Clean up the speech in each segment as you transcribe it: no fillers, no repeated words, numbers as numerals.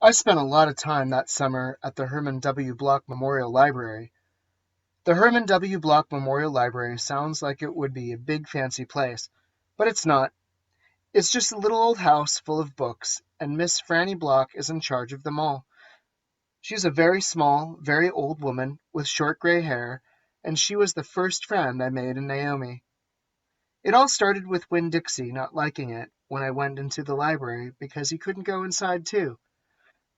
I spent a lot of time that summer at the Herman W. Block Memorial Library. The Herman W. Block Memorial Library sounds like it would be a big fancy place, but it's not. It's just a little old house full of books, and Miss Franny Block is in charge of them all. She's a very small, very old woman with short gray hair, and she was the first friend I made in Naomi. It all started with Winn Dixie not liking it when I went into the library because he couldn't go inside too.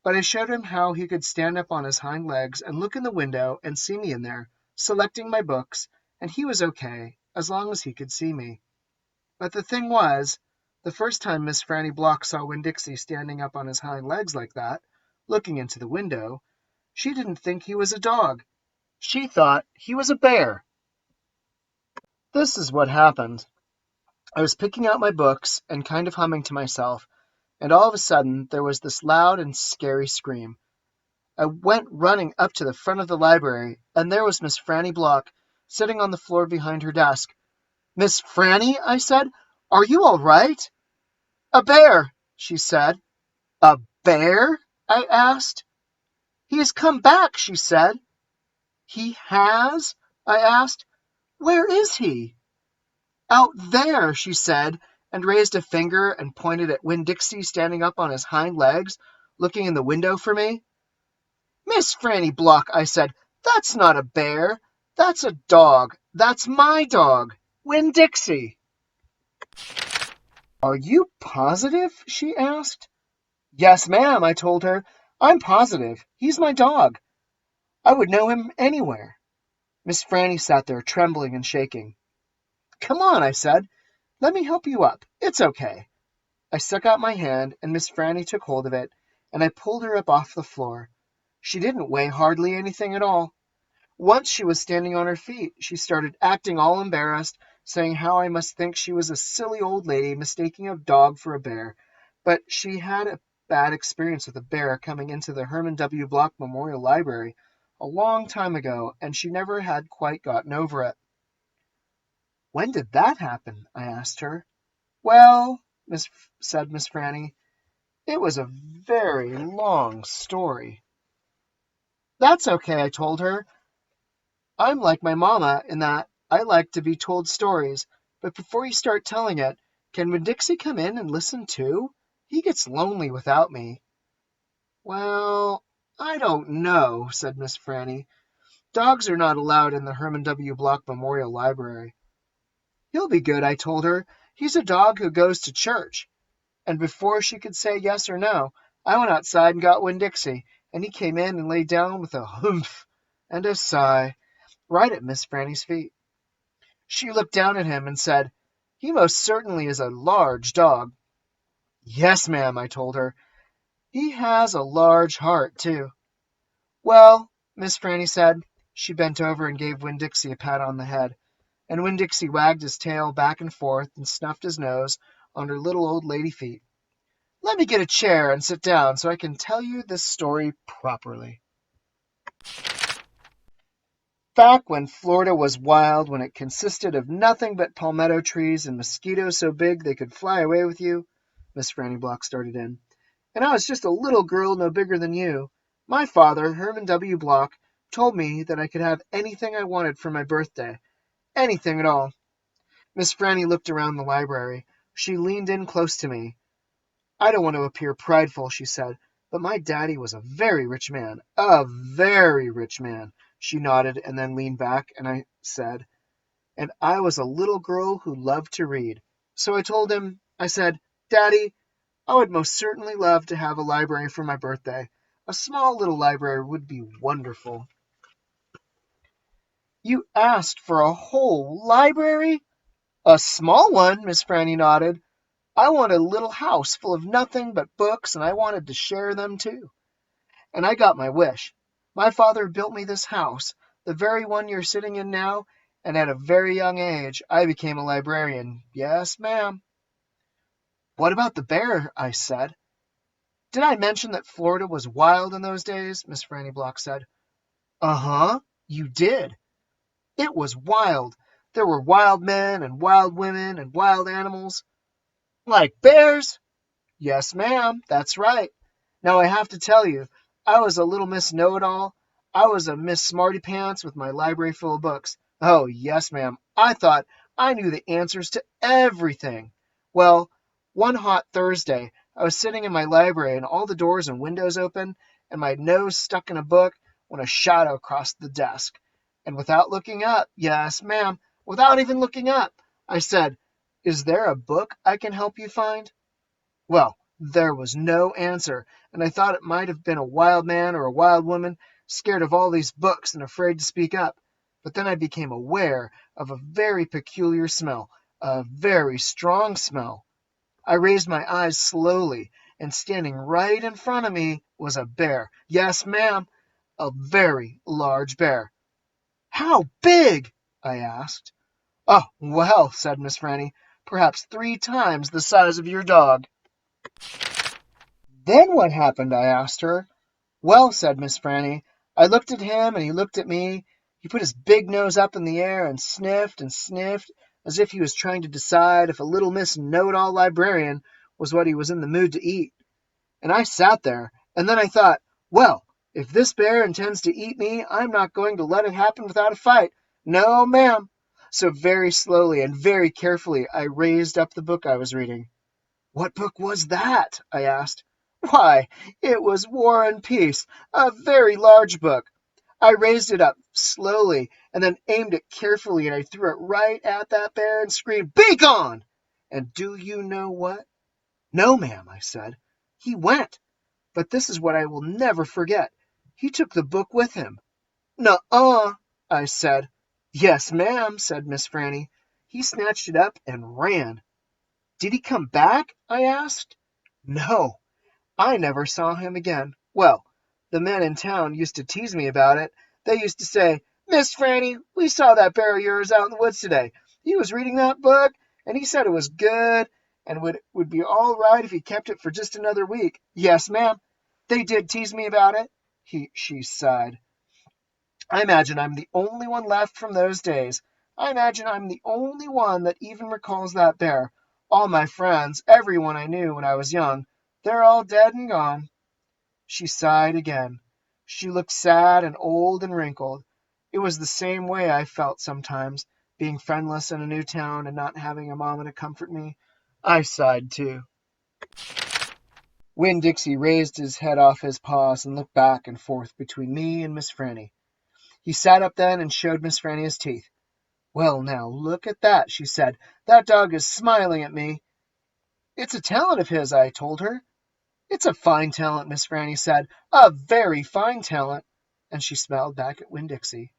But I showed him how he could stand up on his hind legs and look in the window and see me in there, selecting my books, and he was okay, as long as he could see me. But the thing was, the first time Miss Franny Block saw Winn-Dixie standing up on his hind legs like that, looking into the window, she didn't think he was a dog. She thought he was a bear. This is what happened. I was picking out my books and kind of humming to myself, and all of a sudden there was this loud and scary scream. I went running up to the front of the library, and there was Miss Franny Block sitting on the floor behind her desk. "Miss Franny," I said, "are you all right?" "A bear," she said. "A bear?" I asked. "He has come back," she said. "He has?" I asked. "Where is he?" "Out there," she said, and raised a finger and pointed at Winn-Dixie standing up on his hind legs, looking in the window for me. "Miss Franny Block," I said, "that's not a bear. That's a dog. That's my dog, Winn-Dixie." "Are you positive?" she asked. "Yes, ma'am," I told her. "I'm positive. He's my dog. I would know him anywhere." Miss Franny sat there trembling and shaking. "Come on," I said. "Let me help you up. It's okay." I stuck out my hand, and Miss Franny took hold of it, and I pulled her up off the floor. She didn't weigh hardly anything at all. Once she was standing on her feet, she started acting all embarrassed, saying how I must think she was a silly old lady mistaking a dog for a bear. But she had a bad experience with a bear coming into the Herman W. Block Memorial Library a long time ago, and she never had quite gotten over it. "When did that happen?" I asked her. "Well," said Miss Franny, "it was a very long story." "That's okay," I told her. "I'm like my mamma in that I like to be told stories, but before you start telling it, can Winn-Dixie come in and listen too? He gets lonely without me." "Well, I don't know," said Miss Franny. "Dogs are not allowed in the Herman W. Block Memorial Library." "He'll be good," I told her. "He's a dog who goes to church." And before she could say yes or no, I went outside and got Winn-Dixie, and he came in and lay down with a humph and a sigh right at Miss Franny's feet. She looked down at him and said, "He most certainly is a large dog." "Yes, ma'am," I told her. "He has a large heart, too." "Well," Miss Franny said. She bent over and gave Winn-Dixie a pat on the head, and Winn-Dixie wagged his tail back and forth and snuffed his nose on her little old lady feet. "Let me get a chair and sit down so I can tell you this story properly." Back when Florida was wild, when it consisted of nothing but palmetto trees and mosquitoes so big they could fly away with you, Miss Franny Block started in, "and I was just a little girl no bigger than you, my father, Herman W. Block, told me that I could have anything I wanted for my birthday. Anything at all." Miss Franny looked around the library. She leaned in close to me. "I don't want to appear prideful," she said, "but my daddy was a very rich man. A very rich man." She nodded and then leaned back, and I said, "And I was a little girl who loved to read. So I told him, I said, 'Daddy, I would most certainly love to have a library for my birthday. A small little library would be wonderful.'" "You asked for a whole library?" "A small one," Miss Franny nodded. "I wanted a little house full of nothing but books, and I wanted to share them too. And I got my wish. My father built me this house, the very one you're sitting in now, and at a very young age I became a librarian. Yes, ma'am." "What about the bear?" I said. "Did I mention that Florida was wild in those days?" Miss Franny Block said. "Uh-huh, you did. It was wild. There were wild men and wild women and wild animals." "Like bears?" "Yes, ma'am, that's right. Now I have to tell you, I was a little Miss Know-it-all. I was a Miss Smarty Pants with my library full of books. Oh, yes, ma'am. I thought I knew the answers to everything. Well, one hot Thursday, I was sitting in my library and all the doors and windows open and my nose stuck in a book when a shadow crossed the desk. And without looking up, yes, ma'am, without even looking up, I said, "Is there a book I can help you find?" Well, there was no answer, and I thought it might have been a wild man or a wild woman, scared of all these books and afraid to speak up. But then I became aware of a very peculiar smell, a very strong smell. I raised my eyes slowly, and standing right in front of me was a bear. Yes, ma'am, a very large bear. "How big?" I asked. "Oh, well," said Miss Franny, "perhaps 3 times the size of your dog." "Then what happened?" I asked her. "Well," said Miss Franny, "I looked at him and he looked at me. He put his big nose up in the air and sniffed, as if he was trying to decide if a little Miss Know-it-all librarian was what he was in the mood to eat. And I sat there, and then I thought, well, if this bear intends to eat me, I'm not going to let it happen without a fight. No, ma'am." So very slowly and very carefully I raised up the book I was reading. "What book was that?" I asked. "Why, it was War and Peace, a very large book." I raised it up slowly and then aimed it carefully, and I threw it right at that bear and screamed, "Be gone!" And do you know what? "No, ma'am," I said. "He went. But this is what I will never forget. He took the book with him." "Nuh-uh," I said. "Yes, ma'am," said Miss Franny. "He snatched it up and ran." "Did he come back?" I asked. "No. I never saw him again. Well, the men in town used to tease me about it. They used to say, 'Miss Franny, we saw that bear of yours out in the woods today. He was reading that book, and he said it was good, and would be all right if he kept it for just another week.' Yes, ma'am, they did tease me about it." She sighed. "I imagine I'm the only one left from those days. I imagine I'm the only one that even recalls that bear. All my friends, everyone I knew when I was young, they're all dead and gone." She sighed again. She looked sad and old and wrinkled. It was the same way I felt sometimes, being friendless in a new town and not having a mamma to comfort me. I sighed too. Winn Dixie raised his head off his paws and looked back and forth between me and Miss Franny. He sat up then and showed Miss Franny his teeth. "Well, now, look at that," she said. "That dog is smiling at me." "It's a talent of his," I told her. "It's a fine talent," Miss Franny said. "A very fine talent." And she smiled back at Winn-Dixie.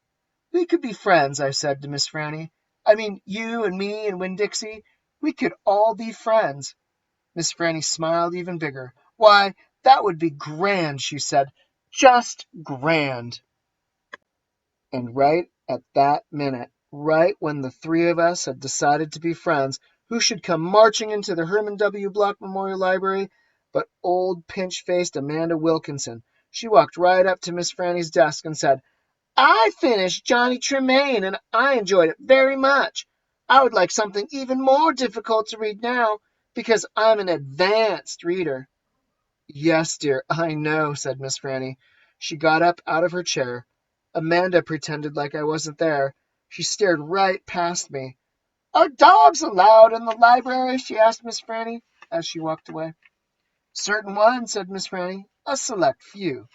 "We could be friends," I said to Miss Franny. "I mean, you and me and Winn-Dixie. We could all be friends." Miss Franny smiled even bigger. "Why, that would be grand," she said. "Just grand." And right at that minute, right when the three of us had decided to be friends, who should come marching into the Herman W. Block Memorial Library but old pinch-faced Amanda Wilkinson. She walked right up to Miss Franny's desk and said, "I finished Johnny Tremaine, and I enjoyed it very much. I would like something even more difficult to read now, because I'm an advanced reader." "Yes, dear, I know," said Miss Franny. She got up out of her chair. Amanda pretended like I wasn't there. She stared right past me. "Are dogs allowed in the library?" she asked Miss Franny as she walked away. "Certain ones," said Miss Franny. "A select few."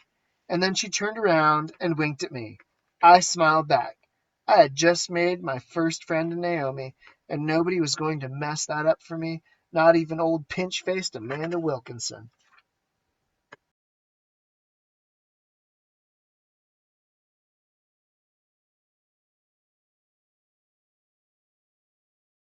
And then she turned around and winked at me. I smiled back. I had just made my first friend in Naomi, and nobody was going to mess that up for me, not even old pinch-faced Amanda Wilkinson.